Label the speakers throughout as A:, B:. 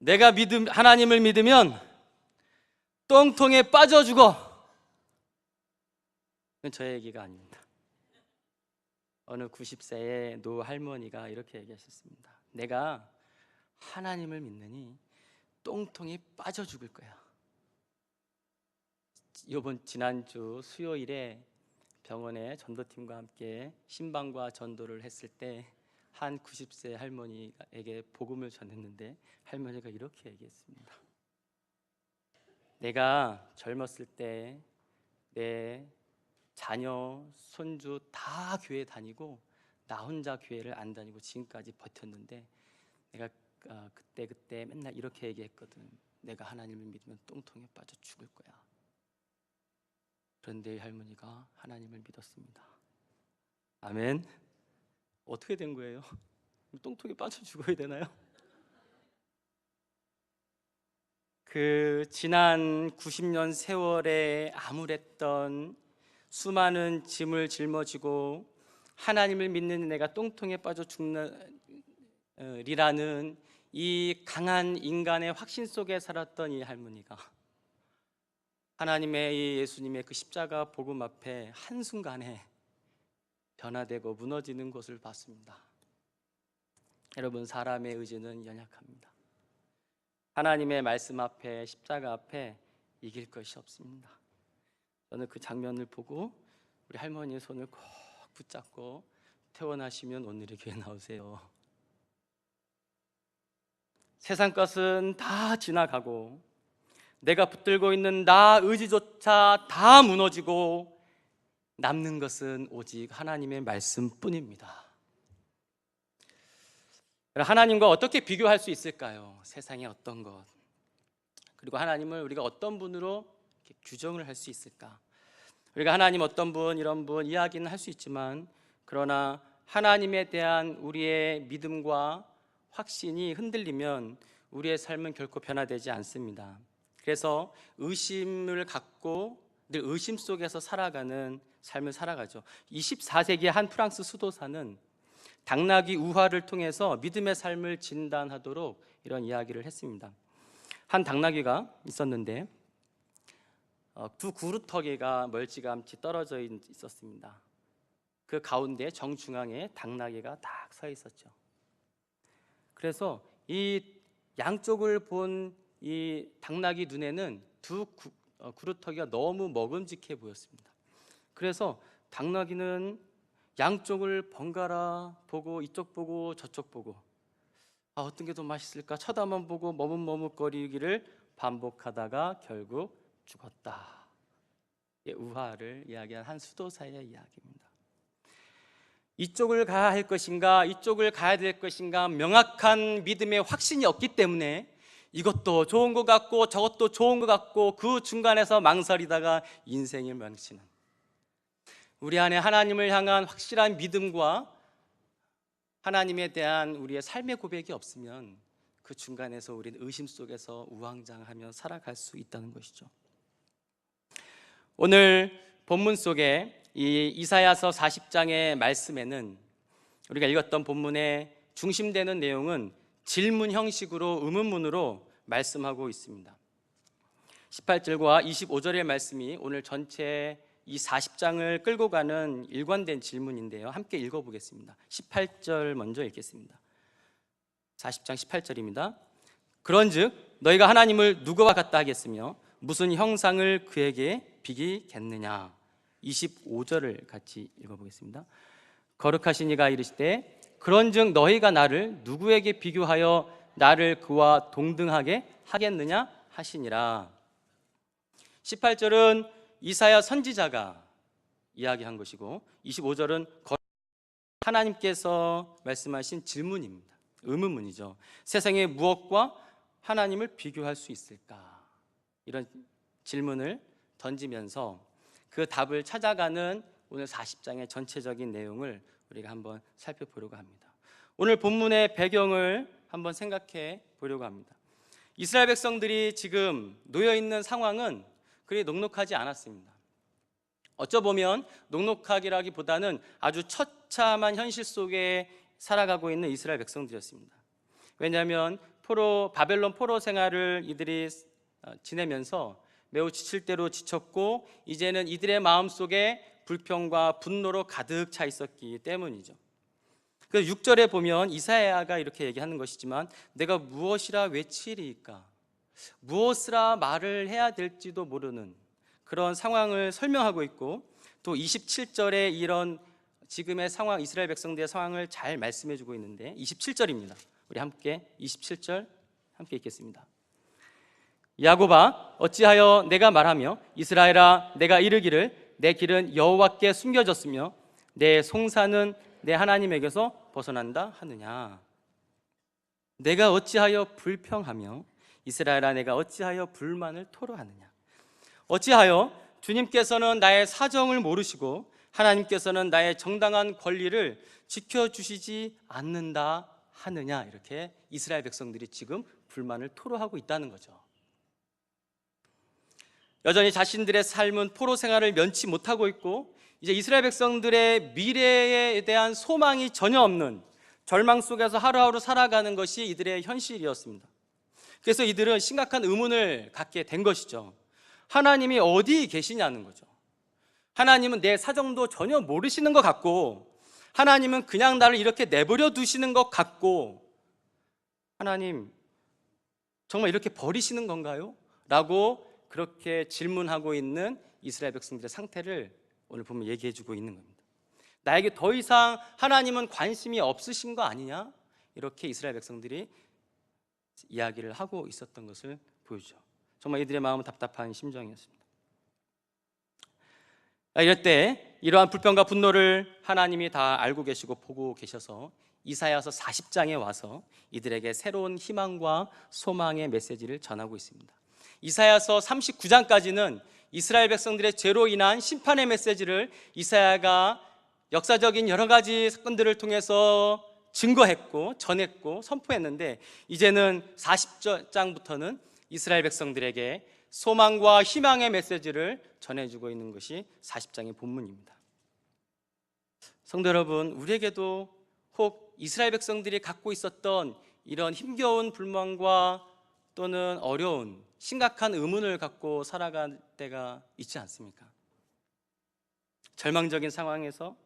A: 내가 하나님을 믿으면 똥통에 빠져 죽어. 그건 저 얘기가 아닙니다. 어느 90세의 노 할머니가 이렇게 얘기하셨습니다. 내가 하나님을 믿느니 똥통에 빠져 죽을 거야. 지난주 수요일에 병원에 전도팀과 함께 신방과 전도를 했을 때 한 90세 할머니에게 복음을 전했는데 할머니가 이렇게 얘기했습니다. 내가 젊었을 때 내 자녀, 손주 다 교회 다니고 나 혼자 교회를 안 다니고 지금까지 버텼는데 내가 그때 맨날 이렇게 얘기했거든. 내가 하나님을 믿으면 똥통에 빠져 죽을 거야. 그런데 이 할머니가 하나님을 믿었습니다. 아멘. 어떻게 된 거예요? 똥통에 빠져 죽어야 되나요? 그 지난 90년 세월에 암울했던 수많은 짐을 짊어지고 하나님을 믿는 내가 똥통에 빠져 죽으리라는 이 강한 인간의 확신 속에 살았던 이 할머니가 하나님의 이 예수님의 그 십자가 복음 앞에 한순간에 변화되고 무너지는 것을 봤습니다. 여러분, 사람의 의지는 연약합니다. 하나님의 말씀 앞에, 십자가 앞에 이길 것이 없습니다. 저는 그 장면을 보고 우리 할머니의 손을 꼭 붙잡고 퇴원하시면 오늘의 교회 나오세요. 세상 것은 다 지나가고 내가 붙들고 있는 나 의지조차 다 무너지고 남는 것은 오직 하나님의 말씀뿐입니다. 하나님과 어떻게 비교할 수 있을까요? 세상의 어떤 것, 그리고 하나님을 우리가 어떤 분으로 규정을 할 수 있을까? 우리가 하나님 어떤 분, 이런 분 이야기는 할 수 있지만 그러나 하나님에 대한 우리의 믿음과 확신이 흔들리면 우리의 삶은 결코 변화되지 않습니다. 그래서 의심을 갖고 늘 의심 속에서 살아가는 삶을 살아가죠. 24세기의 한 프랑스 수도사는 당나귀 우화를 통해서 믿음의 삶을 진단하도록 이런 이야기를 했습니다. 한 당나귀가 있었는데 두 구루터기가 멀찌감치 떨어져 있었습니다. 그 가운데 정중앙에 당나귀가 딱 서 있었죠. 그래서 이 양쪽을 본 이 당나귀 눈에는 두 구루터기가 너무 먹음직해 보였습니다. 그래서 당나귀는 양쪽을 번갈아 보고 이쪽 보고 저쪽 보고 어떤 게 더 맛있을까 쳐다만 보고 머뭇머뭇거리기를 반복하다가 결국 죽었다. 우화를 이야기한 한 수도사의 이야기입니다. 이쪽을 가야 할 것인가 이쪽을 가야 될 것인가 명확한 믿음의 확신이 없기 때문에 이것도 좋은 것 같고 저것도 좋은 것 같고 그 중간에서 망설이다가 인생을 망치는, 우리 안에 하나님을 향한 확실한 믿음과 하나님에 대한 우리의 삶의 고백이 없으면 그 중간에서 우리는 의심 속에서 우왕좌왕하며 살아갈 수 있다는 것이죠. 오늘 본문 속에 이 이사야서 40장의 말씀에는 우리가 읽었던 본문의 중심되는 내용은 질문 형식으로 의문문으로 말씀하고 있습니다. 18절과 25절의 말씀이 오늘 전체 이 40장을 끌고 가는 일관된 질문인데요. 함께 읽어보겠습니다. 18절 먼저 읽겠습니다. 40장 18절입니다. 그런즉 너희가 하나님을 누구와 같다 하겠으며 무슨 형상을 그에게 비기겠느냐. 25절을 같이 읽어보겠습니다. 거룩하신 이가 이르시되 그런즉 너희가 나를 누구에게 비교하여 나를 그와 동등하게 하겠느냐 하시니라. 18절은 이사야 선지자가 이야기한 것이고 25절은 하나님께서 말씀하신 질문입니다. 의문문이죠. 세상의 무엇과 하나님을 비교할 수 있을까? 이런 질문을 던지면서 그 답을 찾아가는 오늘 40장의 전체적인 내용을 우리가 한번 살펴보려고 합니다. 오늘 본문의 배경을 한번 생각해 보려고 합니다. 이스라엘 백성들이 지금 놓여있는 상황은 그리 녹록하지 않았습니다. 어쩌보면 녹록하기라기보다는 아주 처참한 현실 속에 살아가고 있는 이스라엘 백성들이었습니다. 왜냐하면 바벨론 포로 생활을 이들이 지내면서 매우 지칠 대로 지쳤고 이제는 이들의 마음속에 불평과 분노로 가득 차 있었기 때문이죠. 그래서 6절에 보면 이사야가 이렇게 얘기하는 것이지만 내가 무엇이라 외치리이까, 무엇이라 말을 해야 될지도 모르는 그런 상황을 설명하고 있고, 또 27절에 이런 지금의 상황, 이스라엘 백성들의 상황을 잘 말씀해 주고 있는데 27절입니다. 우리 함께 27절 함께 읽겠습니다. 야곱아 어찌하여 내가 말하며 이스라엘아 내가 이르기를 내 길은 여호와께 숨겨졌으며 내 송사는 내 하나님에게서 벗어난다 하느냐. 내가 어찌하여 불평하며 이스라엘아 내가 어찌하여 불만을 토로하느냐. 어찌하여 주님께서는 나의 사정을 모르시고 하나님께서는 나의 정당한 권리를 지켜주시지 않는다 하느냐. 이렇게 이스라엘 백성들이 지금 불만을 토로하고 있다는 거죠. 여전히 자신들의 삶은 포로 생활을 면치 못하고 있고 이제 이스라엘 백성들의 미래에 대한 소망이 전혀 없는 절망 속에서 하루하루 살아가는 것이 이들의 현실이었습니다. 그래서 이들은 심각한 의문을 갖게 된 것이죠. 하나님이 어디 계시냐는 거죠. 하나님은 내 사정도 전혀 모르시는 것 같고, 하나님은 그냥 나를 이렇게 내버려 두시는 것 같고, 하나님 정말 이렇게 버리시는 건가요? 라고 그렇게 질문하고 있는 이스라엘 백성들의 상태를 오늘 보면 얘기해 주고 있는 겁니다. 나에게 더 이상 하나님은 관심이 없으신 거 아니냐? 이렇게 이스라엘 백성들이 이야기를 하고 있었던 것을 보여주죠. 정말 이들의 마음은 답답한 심정이었습니다. 이럴 때 이러한 불평과 분노를 하나님이 다 알고 계시고 보고 계셔서 이사야서 40장에 와서 이들에게 새로운 희망과 소망의 메시지를 전하고 있습니다. 이사야서 39장까지는 이스라엘 백성들의 죄로 인한 심판의 메시지를 이사야가 역사적인 여러 가지 사건들을 통해서 증거했고 전했고 선포했는데, 이제는 40장부터는 이스라엘 백성들에게 소망과 희망의 메시지를 전해주고 있는 것이 40장의 본문입니다. 성도 여러분, 우리에게도 혹 이스라엘 백성들이 갖고 있었던 이런 힘겨운 불만과 또는 어려운 심각한 의문을 갖고 살아갈 때가 있지 않습니까? 절망적인 상황에서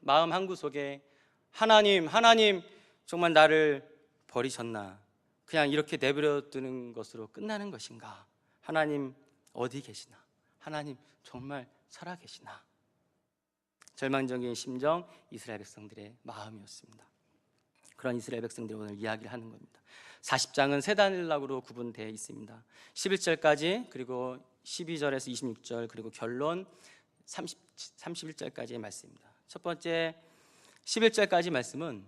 A: 마음 한구석에 하나님 정말 나를 버리셨나? 그냥 이렇게 내버려 두는 것으로 끝나는 것인가? 하나님 어디 계시나? 하나님 정말 살아계시나? 절망적인 심정, 이스라엘 백성들의 마음이었습니다. 그런 이스라엘 백성들이 오늘 이야기를 하는 겁니다. 40장은 세 단락으로 구분되어 있습니다. 11절까지, 그리고 12절에서 26절, 그리고 결론 31절까지의 말씀입니다. 첫 번째 11절까지 말씀은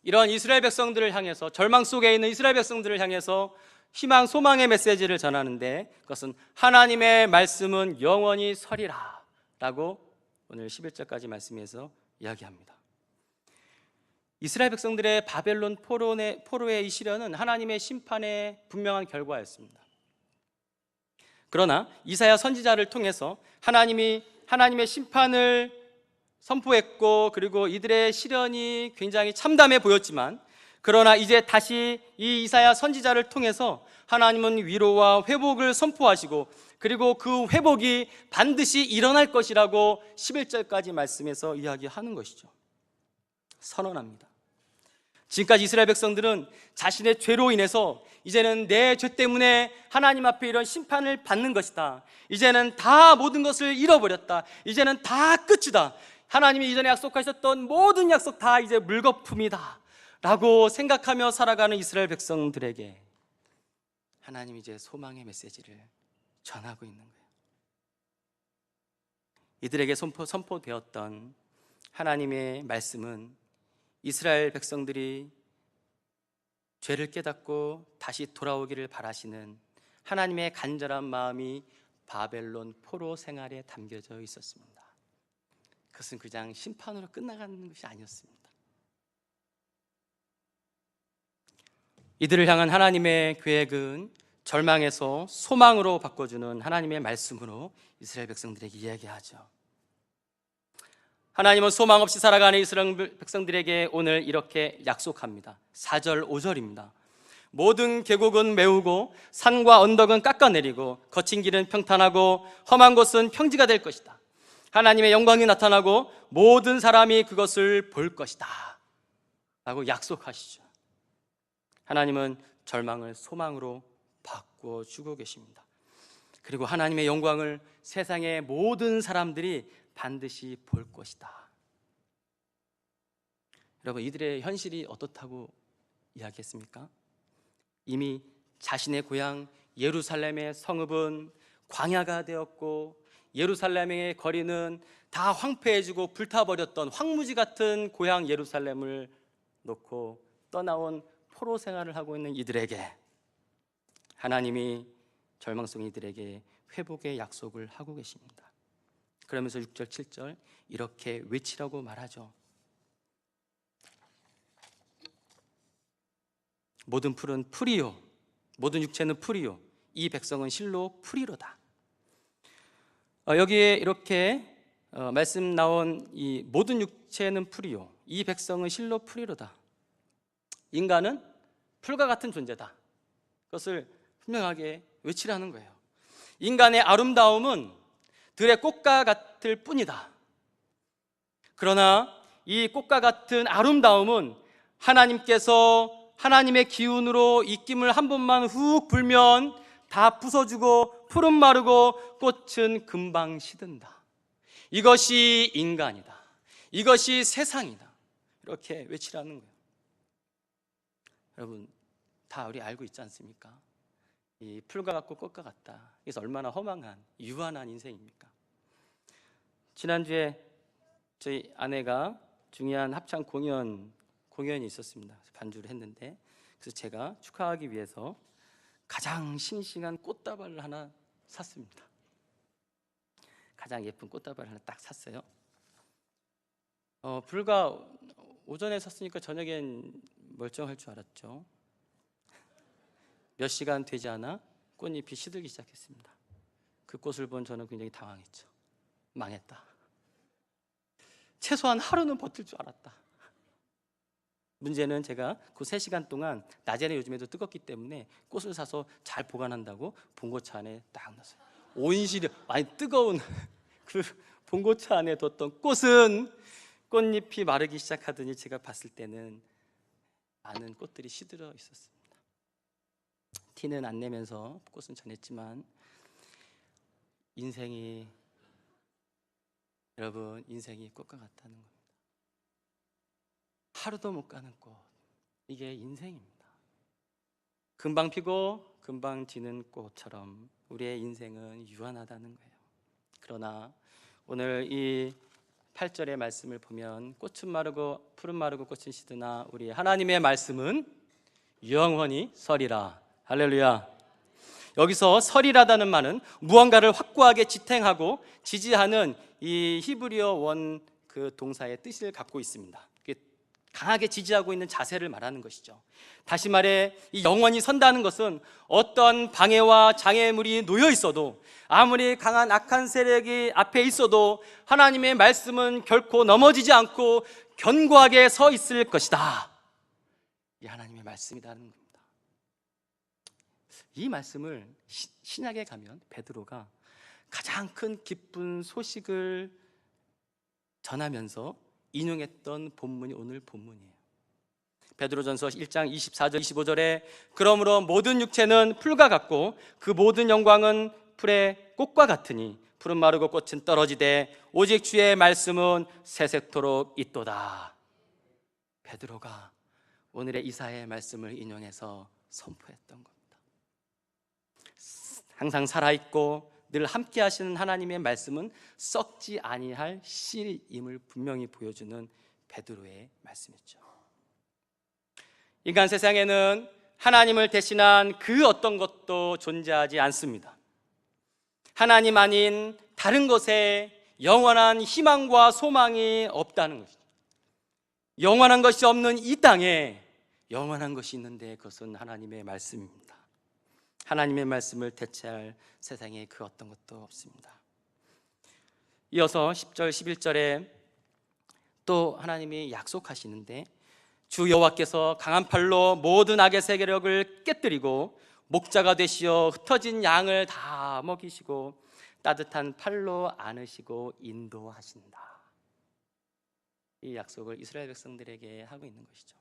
A: 이런 이스라엘 백성들을 향해서, 절망 속에 있는 이스라엘 백성들을 향해서 희망, 소망의 메시지를 전하는데, 그것은 하나님의 말씀은 영원히 서리라 라고 오늘 11절까지 말씀에서 이야기합니다. 이스라엘 백성들의 바벨론 포로의 이 시련은 하나님의 심판의 분명한 결과였습니다. 그러나 이사야 선지자를 통해서 하나님의 심판을 선포했고, 그리고 이들의 시련이 굉장히 참담해 보였지만, 그러나 이제 다시 이 이사야 선지자를 통해서 하나님은 위로와 회복을 선포하시고, 그리고 그 회복이 반드시 일어날 것이라고 11절까지 말씀에서 이야기하는 것이죠. 선언합니다. 지금까지 이스라엘 백성들은 자신의 죄로 인해서 이제는 내 죄 때문에 하나님 앞에 이런 심판을 받는 것이다, 이제는 다 모든 것을 잃어버렸다, 이제는 다 끝이다, 하나님이 이전에 약속하셨던 모든 약속 다 이제 물거품이다 라고 생각하며 살아가는 이스라엘 백성들에게 하나님이 이제 소망의 메시지를 전하고 있는 거예요. 이들에게 선포되었던 하나님의 말씀은 이스라엘 백성들이 죄를 깨닫고 다시 돌아오기를 바라시는 하나님의 간절한 마음이 바벨론 포로 생활에 담겨져 있었습니다. 그것은 그냥 심판으로 끝나가는 것이 아니었습니다. 이들을 향한 하나님의 계획은 절망에서 소망으로 바꿔주는 하나님의 말씀으로 이스라엘 백성들에게 이야기하죠. 하나님은 소망 없이 살아가는 이스라엘 백성들에게 오늘 이렇게 약속합니다. 4절 5절입니다. 모든 계곡은 메우고 산과 언덕은 깎아내리고 거친 길은 평탄하고 험한 곳은 평지가 될 것이다. 하나님의 영광이 나타나고 모든 사람이 그것을 볼 것이다 라고 약속하시죠. 하나님은 절망을 소망으로 바꾸어 주고 계십니다. 그리고 하나님의 영광을 세상의 모든 사람들이 반드시 볼 것이다. 여러분, 이들의 현실이 어떻다고 이야기했습니까? 이미 자신의 고향 예루살렘의 성읍은 광야가 되었고 예루살렘의 거리는 다 황폐해지고 불타버렸던 황무지 같은 고향 예루살렘을 놓고 떠나온 포로 생활을 하고 있는 이들에게 하나님이 절망성 이들에게 회복의 약속을 하고 계십니다. 그러면서 6절 7절 이렇게 외치라고 말하죠. 모든 풀은 풀이요 모든 육체는 풀이요 이 백성은 실로 풀이로다. 여기에 이렇게 말씀 나온 이 모든 육체는 풀이요 이 백성은 실로 풀이로다. 인간은 풀과 같은 존재다. 그것을 분명하게 외치라는 거예요. 인간의 아름다움은 들의 꽃과 같을 뿐이다. 그러나 이 꽃과 같은 아름다움은 하나님께서 하나님의 기운으로 입김을 한 번만 훅 불면 다 부서지고 풀은 마르고 꽃은 금방 시든다. 이것이 인간이다. 이것이 세상이다. 이렇게 외치라는 거예요. 여러분, 다 우리 알고 있지 않습니까? 이 풀과 같고 꽃과 같다. 그래서 얼마나 허망한 유한한 인생입니까? 지난주에 저희 아내가 중요한 합창 공연이 있었습니다. 반주를 했는데 그래서 제가 축하하기 위해서 가장 싱싱한 꽃다발을 하나 샀습니다. 가장 예쁜 꽃다발을 하나 딱 샀어요. 불과 오전에 샀으니까 저녁엔 멀쩡할 줄 알았죠. 몇 시간 되지 않아 꽃잎이 시들기 시작했습니다. 그 꽃을 본 저는 굉장히 당황했죠. 망했다. 최소한 하루는 버틸 줄 알았다. 문제는 제가 그 3시간 동안 낮에는 요즘에도 뜨겁기 때문에 꽃을 사서 잘 보관한다고 봉고차 안에 딱 넣었어요. 온실이 뜨거운 그 봉고차 안에 뒀던 꽃은 꽃잎이 마르기 시작하더니 제가 봤을 때는 많은 꽃들이 시들어 있었습니다. 티는 안 내면서 꽃은 전했지만 여러분 인생이 꽃과 같다는 겁니다. 하루도 못 가는 꽃, 이게 인생입니다. 금방 피고 금방 지는 꽃처럼 우리의 인생은 유한하다는 거예요. 그러나 오늘 이 8절의 말씀을 보면 꽃은 마르고 풀은 마르고 꽃은 시드나 우리 하나님의 말씀은 영원히 서리라. 할렐루야. 여기서 서리라다는 말은 무언가를 확고하게 지탱하고 지지하는 이 히브리어 원 그 동사의 뜻을 갖고 있습니다. 강하게 지지하고 있는 자세를 말하는 것이죠. 다시 말해 이 영원히 선다는 것은 어떤 방해와 장애물이 놓여 있어도 아무리 강한 악한 세력이 앞에 있어도 하나님의 말씀은 결코 넘어지지 않고 견고하게 서 있을 것이다. 이 하나님의 말씀이라는 겁니다. 이 말씀을 신약에 가면 베드로가 가장 큰 기쁜 소식을 전하면서 인용했던 본문이 오늘 본문이에요. 베드로전서 1장 24절 25절에 그러므로 모든 육체는 풀과 같고 그 모든 영광은 풀의 꽃과 같으니 풀은 마르고 꽃은 떨어지되 오직 주의 말씀은 세세토록 있도다. 베드로가 오늘의 이사야의 말씀을 인용해서 선포했던 겁니다. 항상 살아있고 늘 함께 하시는 하나님의 말씀은 썩지 아니할 씨임을 분명히 보여주는 베드로의 말씀이죠. 인간 세상에는 하나님을 대신한 그 어떤 것도 존재하지 않습니다. 하나님 아닌 다른 것에 영원한 희망과 소망이 없다는 것이죠. 영원한 것이 없는 이 땅에 영원한 것이 있는데 그것은 하나님의 말씀입니다. 하나님의 말씀을 대체할 세상에 그 어떤 것도 없습니다. 이어서 10절 11절에 또 하나님이 약속하시는데 주 여호와께서 강한 팔로 모든 악의 세력을 깨뜨리고 목자가 되시어 흩어진 양을 다 먹이시고 따뜻한 팔로 안으시고 인도하신다. 이 약속을 이스라엘 백성들에게 하고 있는 것이죠.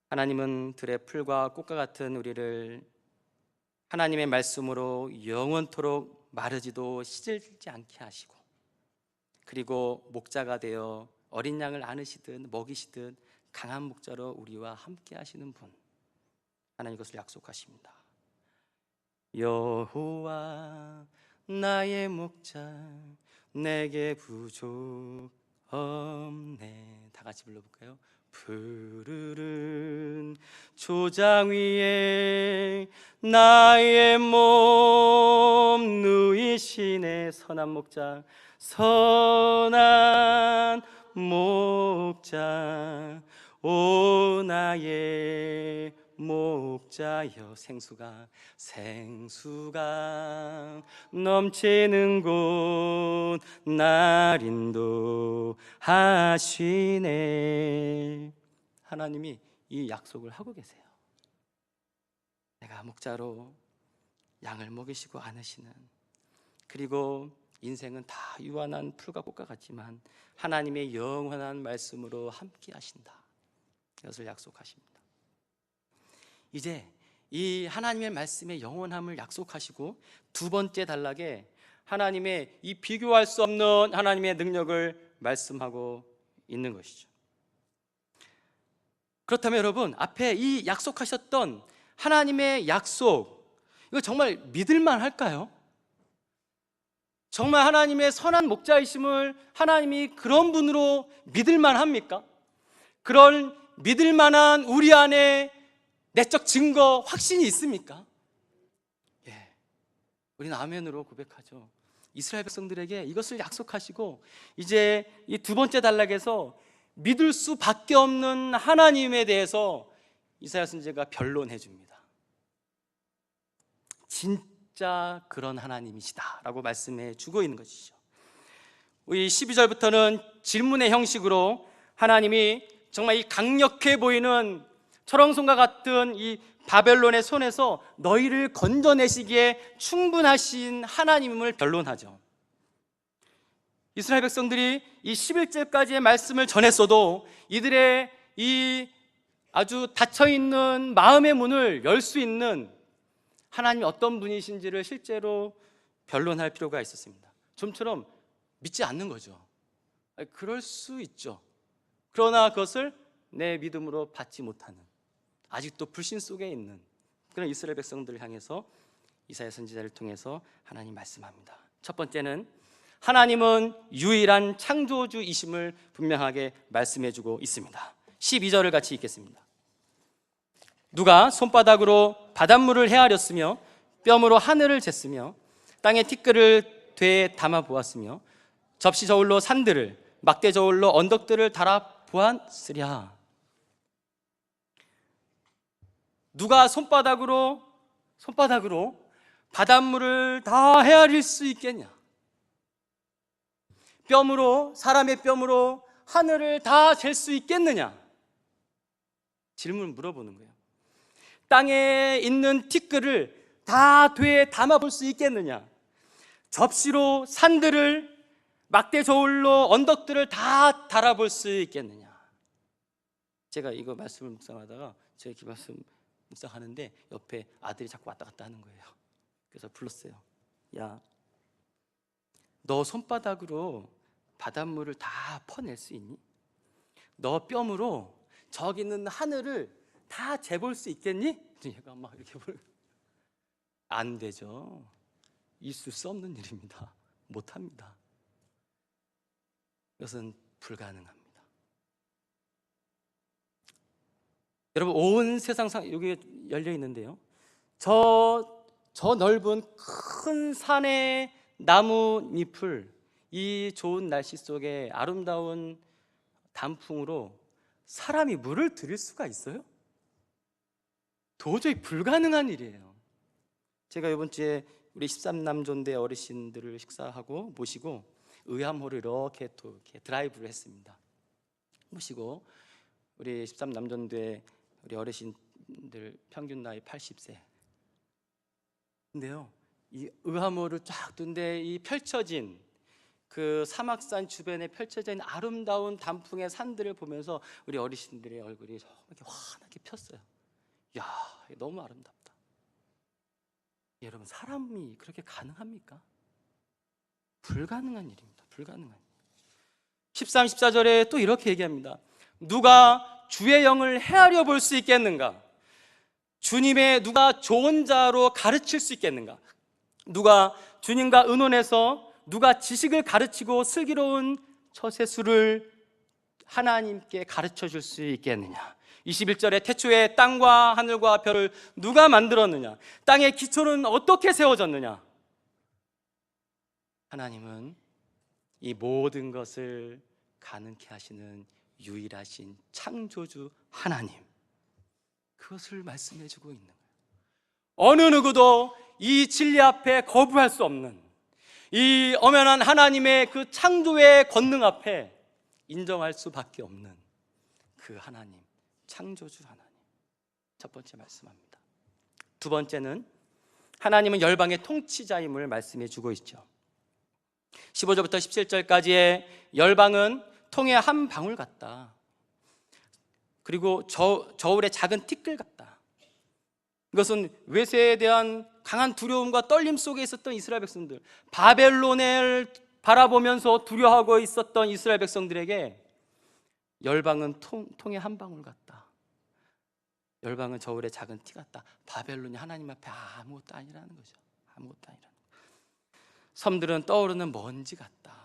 A: 하나님은 들의 풀과 꽃과 같은 우리를 하나님의 말씀으로 영원토록 마르지도 시들지 않게 하시고, 그리고 목자가 되어 어린 양을 안으시듯 먹이시듯 강한 목자로 우리와 함께 하시는 분, 하나님 이것을 약속하십니다. 여호와 나의 목자 내게 부족 없네. 다 같이 불러볼까요? 푸르른 초장 위에 나의 몸 누이시네. 선한 목자, 선한 목자, 오 나의 목자여. 생수가 넘치는 곳 날 인도하시네. 하나님이 이 약속을 하고 계세요. 내가 목자로 양을 먹이시고 안으시는, 그리고 인생은 다 유한한 풀과 꽃과 같지만 하나님의 영원한 말씀으로 함께 하신다. 이것을 약속하십니다. 이제 이 하나님의 말씀의 영원함을 약속하시고, 두 번째 단락에 하나님의 이 비교할 수 없는 하나님의 능력을 말씀하고 있는 것이죠. 그렇다면 여러분, 앞에 이 약속하셨던 하나님의 약속, 이거 정말 믿을만 할까요? 정말 하나님의 선한 목자이심을 하나님이 그런 분으로 믿을만 합니까? 그런 믿을만한 우리 안에 내적 증거, 확신이 있습니까? 예, 우리는 아멘으로 고백하죠. 이스라엘 백성들에게 이것을 약속하시고, 이제 이 두 번째 단락에서 믿을 수밖에 없는 하나님에 대해서 이사야 선지자가 변론해 줍니다. 진짜 그런 하나님이시다 라고 말씀해 주고 있는 것이죠. 우리 12절부터는 질문의 형식으로 하나님이 정말 이 강력해 보이는 철옹성과 같은 이 바벨론의 손에서 너희를 건져내시기에 충분하신 하나님을 변론하죠. 이스라엘 백성들이 이 11절까지의 말씀을 전했어도 이들의 이 아주 닫혀있는 마음의 문을 열 수 있는 하나님이 어떤 분이신지를 실제로 변론할 필요가 있었습니다. 좀처럼 믿지 않는 거죠. 그럴 수 있죠. 그러나 그것을 내 믿음으로 받지 못하는, 아직도 불신 속에 있는 그런 이스라엘 백성들을 향해서 이사야 선지자를 통해서 하나님 말씀합니다. 첫 번째는 하나님은 유일한 창조주이심을 분명하게 말씀해주고 있습니다. 12절을 같이 읽겠습니다. 누가 손바닥으로 바닷물을 헤아렸으며 뼘으로 하늘을 쟀으며 땅에 티끌을 되에 담아 보았으며 접시 저울로 산들을 막대 저울로 언덕들을 달아 보았으랴. 누가 손바닥으로 바닷물을 다 헤아릴 수 있겠냐? 뼘으로, 사람의 뼘으로 하늘을 다 잴 수 있겠느냐? 질문을 물어보는 거예요. 땅에 있는 티끌을 다 되에 담아볼 수 있겠느냐? 접시로 산들을, 막대 저울로 언덕들을 다 달아볼 수 있겠느냐? 제가 이거 말씀을 묵상하다가 제 말씀 묵상하는데 옆에 아들이 자꾸 왔다 갔다 하는 거예요. 그래서 불렀어요. 야, 너 손바닥으로 바닷물을 다 퍼낼 수 있니? 너 뼘으로 저기 있는 하늘을 다 재볼 수 있겠니? 얘가 막 이렇게 안 되죠. 있을 수 없는 일입니다. 못합니다. 이것은 불가능합니다. 여러분, 온 세상 여기 열려 있는데요, 저 넓은 큰 산의 나뭇잎을 이 좋은 날씨 속에 아름다운 단풍으로 사람이 물을 들일 수가 있어요? 도저히 불가능한 일이에요. 제가 이번 주에 우리 13남존대 어르신들을 식사하고 모시고 의암호를 이렇게 또 이렇게 드라이브를 했습니다. 보시고 우리 13남전도에 우리 어르신들 평균 나이 80세. 근데요, 이 의암호를 쫙 두는데 이 펼쳐진 그 사막산 주변에 펼쳐진 아름다운 단풍의 산들을 보면서 우리 어르신들의 얼굴이 이렇게 환하게 폈어요. 이야, 너무 아름답다. 여러분, 사람이 그렇게 가능합니까? 불가능한 일입니다. 불가능한 일. 13, 14절에 또 이렇게 얘기합니다. 누가 주의 영을 헤아려 볼 수 있겠는가? 주님의 누가 좋은 자로 가르칠 수 있겠는가? 누가 주님과 의논해서 누가 지식을 가르치고 슬기로운 처세술을 하나님께 가르쳐 줄 수 있겠느냐? 21절에 태초에 땅과 하늘과 별을 누가 만들었느냐? 땅의 기초는 어떻게 세워졌느냐? 하나님은 이 모든 것을 가능케 하시는 유일하신 창조주 하나님, 그것을 말씀해 주고 있는 거예요. 어느 누구도 이 진리 앞에 거부할 수 없는 이 엄연한 하나님의 그 창조의 권능 앞에 인정할 수밖에 없는 그 하나님, 창조주 하나님. 첫 번째 말씀합니다. 두 번째는 하나님은 열방의 통치자임을 말씀해 주고 있죠. 15절부터 17절까지의 열방은 통의 한 방울 같다. 그리고 저울의 작은 티끌 같다. 이것은 외세에 대한 강한 두려움과 떨림 속에 있었던 이스라엘 백성들, 바벨론을 바라보면서 두려워하고 있었던 이스라엘 백성들에게 열방은 통의 한 방울 같다. 열방은 저울의 작은 티 같다. 바벨론이 하나님 앞에 아무것도 아니라는 거죠. 아무것도 아니라는 거죠. 섬들은 떠오르는 먼지 같다.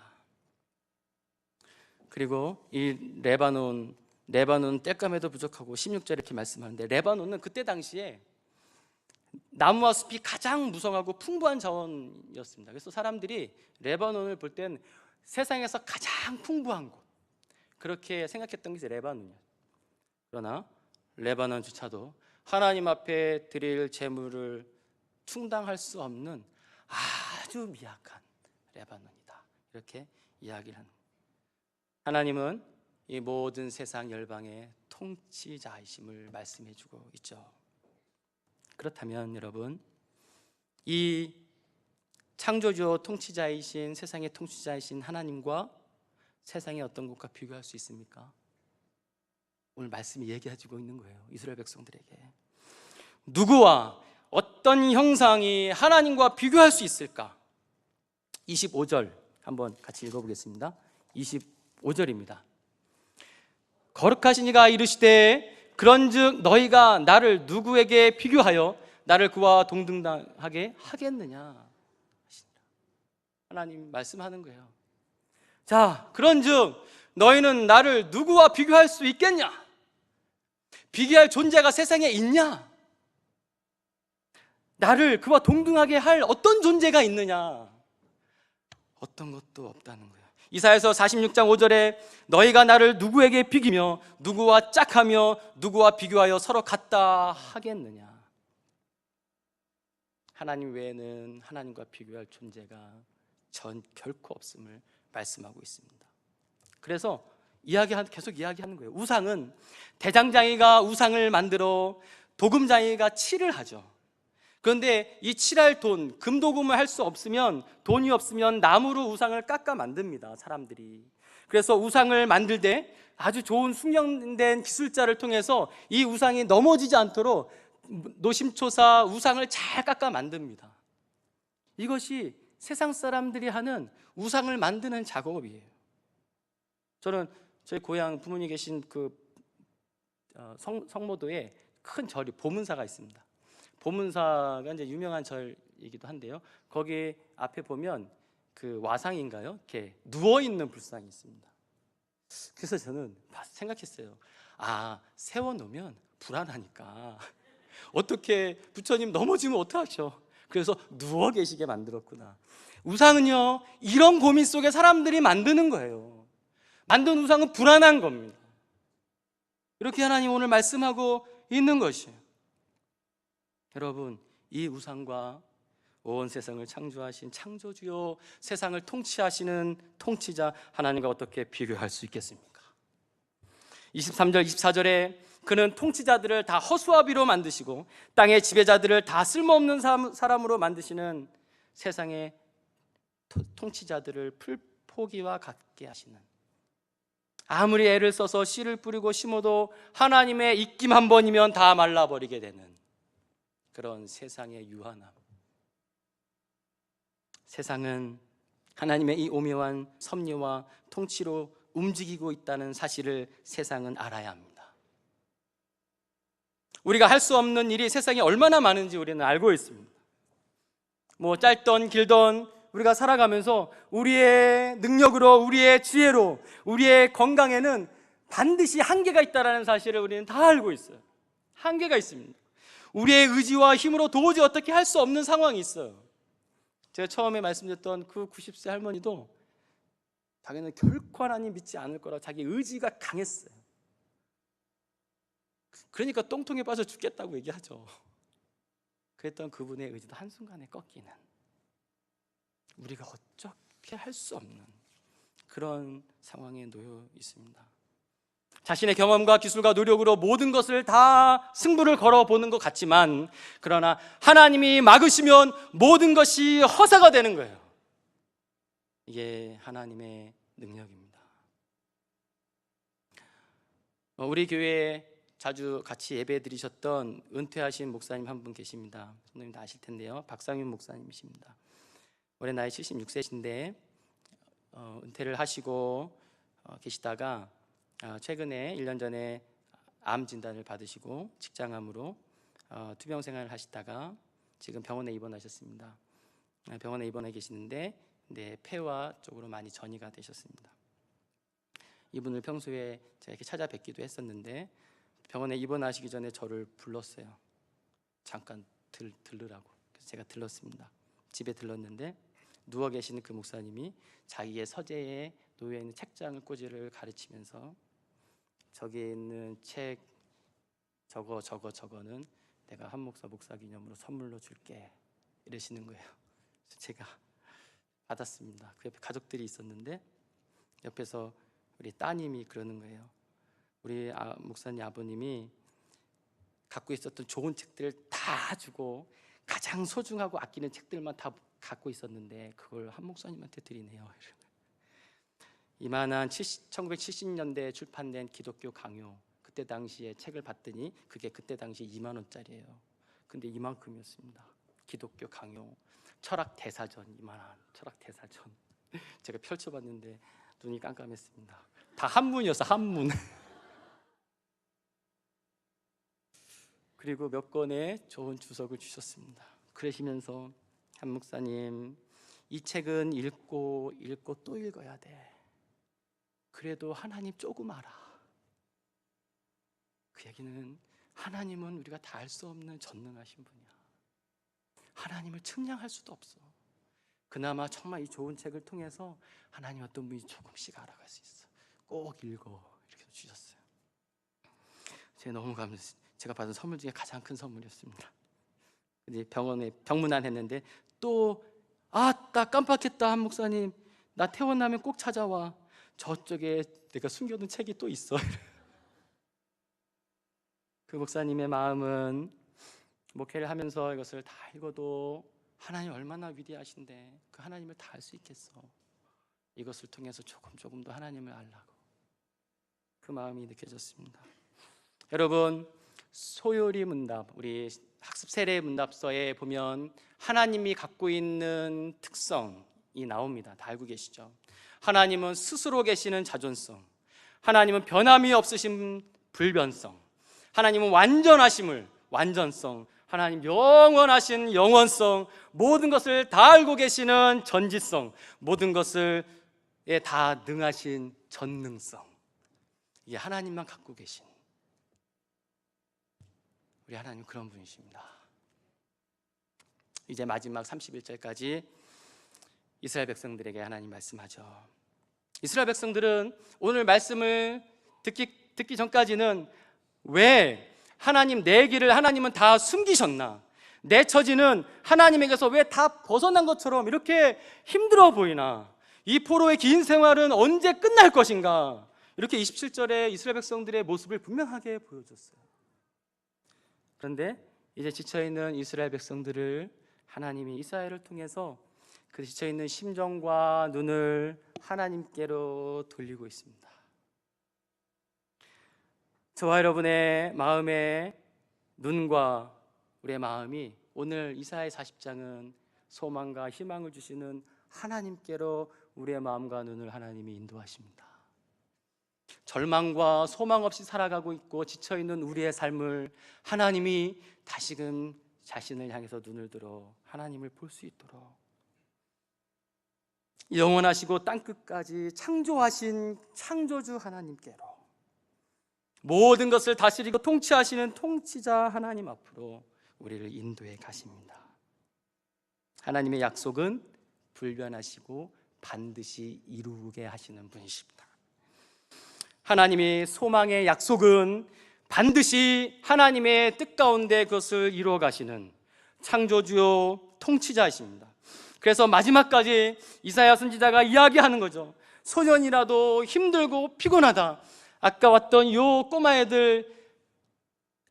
A: 그리고 이 레바논 땔감에도 부족하고 16절에 이렇게 말씀하는데, 레바논은 그때 당시에 나무와 숲이 가장 무성하고 풍부한 자원이었습니다. 그래서 사람들이 레바논을 볼 땐 세상에서 가장 풍부한 곳, 그렇게 생각했던 게 레바논이에요. 그러나 레바논조차도 하나님 앞에 드릴 제물을 충당할 수 없는 아주 미약한 레바논이다. 이렇게 이야기를 하는 거예요. 하나님은 이 모든 세상 열방의 통치자이심을 말씀해 주고 있죠. 그렇다면 여러분, 이 창조주 통치자이신, 세상의 통치자이신 하나님과 세상의 어떤 것과 비교할 수 있습니까? 오늘 말씀이 얘기해주고 있는 거예요. 이스라엘 백성들에게 누구와 어떤 형상이 하나님과 비교할 수 있을까? 25절 한번 같이 읽어보겠습니다. 25절입니다. 거룩하신 이가 이르시되 그런즉 너희가 나를 누구에게 비교하여 나를 그와 동등하게 하겠느냐? 하나님 말씀하는 거예요. 자, 그런즉 너희는 나를 누구와 비교할 수 있겠냐? 비교할 존재가 세상에 있냐? 나를 그와 동등하게 할 어떤 존재가 있느냐? 어떤 것도 없다는 거예요. 이사야서 46장 5절에 너희가 나를 누구에게 비기며 누구와 짝하며 누구와 비교하여 서로 같다 하겠느냐? 하나님 외에는 하나님과 비교할 존재가 결코 없음을 말씀하고 있습니다. 그래서 계속 이야기하는 거예요. 우상은 대장장이가 우상을 만들어 도금장이가 칠을 하죠. 그런데 이 칠할 돈, 금도금을 할 수 없으면, 돈이 없으면 나무로 우상을 깎아 만듭니다, 사람들이. 그래서 우상을 만들 때 아주 좋은 숙련된 기술자를 통해서 이 우상이 넘어지지 않도록 노심초사 우상을 잘 깎아 만듭니다. 이것이 세상 사람들이 하는 우상을 만드는 작업이에요. 저는 저희 고향 부모님 계신 그 성모도에 큰 절이 보문사가 있습니다. 보문사가 이제 유명한 절이기도 한데요. 거기 앞에 보면 그 와상인가요? 이렇게 누워 있는 불상이 있습니다. 그래서 저는 생각했어요. 세워 놓으면 불안하니까 어떻게 부처님 넘어지면 어떡하죠? 그래서 누워 계시게 만들었구나. 우상은요, 이런 고민 속에 사람들이 만드는 거예요. 만든 우상은 불안한 겁니다. 이렇게 하나님 오늘 말씀하고 있는 것이에요. 여러분, 이 우상과 온 세상을 창조하신 창조주요, 세상을 통치하시는 통치자 하나님과 어떻게 비교할 수 있겠습니까? 23절, 24절에 그는 통치자들을 다 허수아비로 만드시고 땅의 지배자들을 다 쓸모없는 사람으로 만드시는 세상의 통치자들을 풀포기와 같게 하시는, 아무리 애를 써서 씨를 뿌리고 심어도 하나님의 입김 한 번이면 다 말라버리게 되는 그런 세상의 유한함. 세상은 하나님의 이 오묘한 섭리와 통치로 움직이고 있다는 사실을 세상은 알아야 합니다. 우리가 할 수 없는 일이 세상에 얼마나 많은지 우리는 알고 있습니다. 짧던 길던 우리가 살아가면서 우리의 능력으로, 우리의 지혜로, 우리의 건강에는 반드시 한계가 있다는 사실을 우리는 다 알고 있어요. 한계가 있습니다. 우리의 의지와 힘으로 도저히 어떻게 할 수 없는 상황이 있어요. 제가 처음에 말씀드렸던 그 90세 할머니도 자기는 결코 하나님 믿지 않을 거라 자기 의지가 강했어요. 그러니까 똥통에 빠져 죽겠다고 얘기하죠. 그랬던 그분의 의지도 한순간에 꺾이는, 우리가 어떻게 할 수 없는 그런 상황에 놓여 있습니다. 자신의 경험과 기술과 노력으로 모든 것을 다 승부를 걸어보는 것 같지만, 그러나 하나님이 막으시면 모든 것이 허사가 되는 거예요. 이게 하나님의 능력입니다. 우리 교회에 자주 같이 예배 드리셨던 은퇴하신 목사님 한 분 계십니다. 선생님도 아실 텐데요. 박상윤 목사님이십니다. 올해 나이 76세신데 은퇴를 하시고 계시다가 최근에 1년 전에 암 진단을 받으시고 직장암으로 투병 생활을 하시다가 지금 병원에 입원하셨습니다. 병원에 입원해 계시는데 폐와 쪽으로 많이 전이가 되셨습니다. 이분을 평소에 제가 이렇게 찾아뵙기도 했었는데 병원에 입원하시기 전에 저를 불렀어요. 잠깐 들르라고. 그래서 제가 들렀습니다. 집에 들렀는데 누워 계시는 그 목사님이 자기의 서재에 놓여 있는 책장을 꽂이를 가르치면서 저기에 있는 책 저거는 내가 한 목사 기념으로 선물로 줄게 이러시는 거예요. 그래서 제가 받았습니다. 그 옆에 가족들이 있었는데 옆에서 우리 따님이 그러는 거예요. 우리 목사님 아버님이 갖고 있었던 좋은 책들을 다 주고 가장 소중하고 아끼는 책들만 다 갖고 있었는데 그걸 한 목사님한테 드리네요. 이만한 1970년대에 출판된 기독교 강요, 그때 당시에 책을 봤더니 그게 그때 당시 2만 원짜리예요. 근데 이만큼이었습니다. 기독교 강요, 철학 대사전, 이만한 철학 대사전. 제가 펼쳐봤는데 눈이 깜깜했습니다. 다 한문이었어, 한문. 그리고 몇 권의 좋은 주석을 주셨습니다. 그러시면서 한 목사님, 이 책은 읽고 또 읽어야 돼. 그래도 하나님 조금 알아. 그 얘기는 하나님은 우리가 다 알 수 없는 전능하신 분이야. 하나님을 측량할 수도 없어. 그나마 정말 이 좋은 책을 통해서 하나님 어떤 분이 조금씩 알아갈 수 있어. 꼭 읽어. 이렇게 주셨어요. 제가 너무 감사했어요. 제가 받은 선물 중에 가장 큰 선물이었습니다. 근데 병원에 병문안했는데 또 나 깜빡했다. 한 목사님, 나 퇴원하면 꼭 찾아와. 저쪽에 내가 숨겨둔 책이 또 있어. 그 목사님의 마음은 목회를 하면서 이것을 다 읽어도 하나님 얼마나 위대하신데 그 하나님을 다 알 수 있겠어. 이것을 통해서 조금 더 하나님을 알라고 그 마음이 느껴졌습니다. 여러분, 소요리 문답, 우리 학습 세례 문답서에 보면 하나님이 갖고 있는 특성이 나옵니다. 다 알고 계시죠? 하나님은 스스로 계시는 자존성, 하나님은 변함이 없으신 불변성, 하나님은 완전성, 하나님 영원하신 영원성, 모든 것을 다 알고 계시는 전지성, 모든 것을 다 능하신 전능성. 이게 하나님만 갖고 계신 우리 하나님 그런 분이십니다. 이제 마지막 31절까지 이스라엘 백성들에게 하나님 말씀하죠. 이스라엘 백성들은 오늘 말씀을 듣기 전까지는 왜 하나님 내 길을 하나님은 다 숨기셨나, 내 처지는 하나님에게서 왜 다 벗어난 것처럼 이렇게 힘들어 보이나, 이 포로의 긴 생활은 언제 끝날 것인가, 이렇게 27절에 이스라엘 백성들의 모습을 분명하게 보여줬어요. 그런데 이제 지쳐있는 이스라엘 백성들을 하나님이 이사야를 통해서 그 지쳐있는 심정과 눈을 하나님께로 돌리고 있습니다. 저와 여러분의 마음의 눈과 우리의 마음이 오늘 이사야 40장은 소망과 희망을 주시는 하나님께로 우리의 마음과 눈을 하나님이 인도하십니다. 절망과 소망 없이 살아가고 있고 지쳐있는 우리의 삶을 하나님이 다시금 자신을 향해서 눈을 들어 하나님을 볼 수 있도록 영원하시고 땅끝까지 창조하신 창조주 하나님께로 모든 것을 다스리고 통치하시는 통치자 하나님 앞으로 우리를 인도해 가십니다. 하나님의 약속은 불변하시고 반드시 이루게 하시는 분이십니다. 하나님의 소망의 약속은 반드시 하나님의 뜻 가운데 그것을 이루어 가시는 창조주요 통치자이십니다. 그래서 마지막까지 이사야 선지자가 이야기하는 거죠. 소년이라도 힘들고 피곤하다. 아까 왔던 요 꼬마애들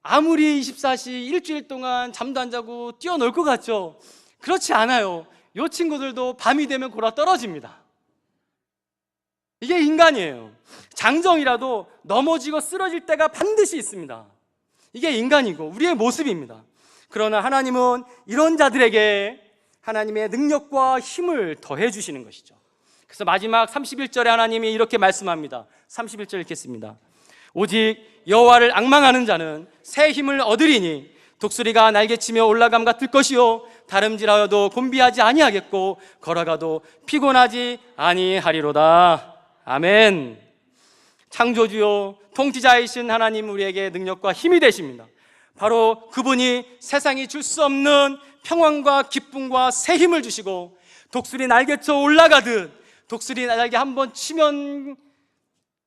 A: 아무리 24시 일주일 동안 잠도 안 자고 뛰어놀 것 같죠? 그렇지 않아요. 요 친구들도 밤이 되면 골아 떨어집니다. 이게 인간이에요. 장정이라도 넘어지고 쓰러질 때가 반드시 있습니다. 이게 인간이고 우리의 모습입니다. 그러나 하나님은 이런 자들에게 하나님의 능력과 힘을 더해 주시는 것이죠. 그래서 마지막 31절에 하나님이 이렇게 말씀합니다. 31절 읽겠습니다. 오직 여호와를 앙망하는 자는 새 힘을 얻으리니 독수리가 날개치며 올라감 같을 것이요 다름질하여도 곤비하지 아니하겠고 걸어가도 피곤하지 아니하리로다. 아멘. 창조주요 통치자이신 하나님 우리에게 능력과 힘이 되십니다. 바로 그분이 세상이 줄 수 없는 평안과 기쁨과 새 힘을 주시고 독수리 날개쳐 올라가듯 독수리 날개 한번 치면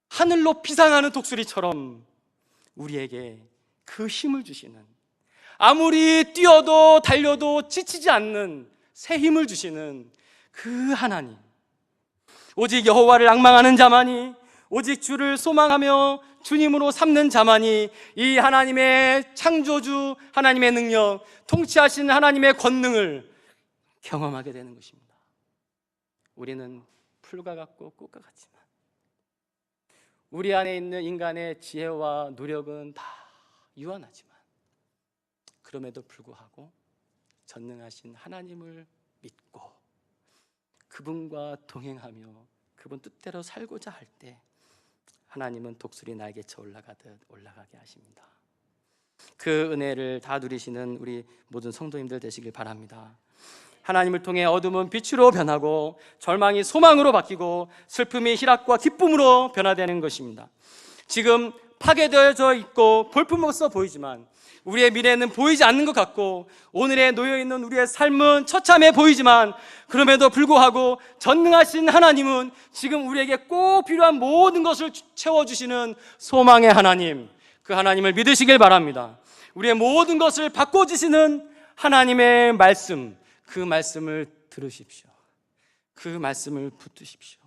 A: 하늘로 비상하는 독수리처럼 우리에게 그 힘을 주시는, 아무리 뛰어도 달려도 지치지 않는 새 힘을 주시는 그 하나님, 오직 여호와를 앙망하는 자만이, 오직 주를 소망하며 주님으로 삼는 자만이 이 하나님의 창조주 하나님의 능력, 통치하신 하나님의 권능을 경험하게 되는 것입니다. 우리는 풀과 같고 꽃과 같지만 우리 안에 있는 인간의 지혜와 노력은 다 유한하지만 그럼에도 불구하고 전능하신 하나님을 믿고 그분과 동행하며 그분 뜻대로 살고자 할 때 하나님은 독수리 날개쳐 올라가듯 올라가게 하십니다. 그 은혜를 다 누리시는 우리 모든 성도님들 되시길 바랍니다. 하나님을 통해 어둠은 빛으로 변하고 절망이 소망으로 바뀌고 슬픔이 희락과 기쁨으로 변화되는 것입니다. 지금 파괴되어져 있고 볼품없어 보이지만 우리의 미래는 보이지 않는 것 같고 오늘에 놓여있는 우리의 삶은 처참해 보이지만 그럼에도 불구하고 전능하신 하나님은 지금 우리에게 꼭 필요한 모든 것을 채워주시는 소망의 하나님, 그 하나님을 믿으시길 바랍니다. 우리의 모든 것을 바꿔주시는 하나님의 말씀, 그 말씀을 들으십시오. 그 말씀을 붙드십시오.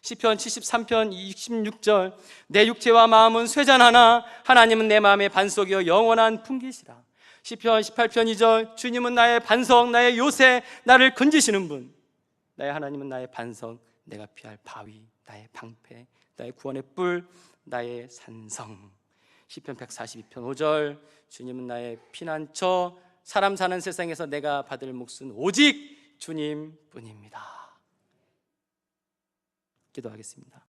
A: 시편 73편 26절 내 육체와 마음은 쇠잔하나 하나님은 내 마음의 반석이요 영원한 풍기시라. 시편 18편 2절 주님은 나의 반석, 나의 요새, 나를 건지시는 분. 나의 하나님은 나의 반석, 내가 피할 바위, 나의 방패, 나의 구원의 뿔, 나의 산성. 시편 142편 5절 주님은 나의 피난처, 사람 사는 세상에서 내가 받을 몫은 오직 주님뿐입니다. 기도하겠습니다.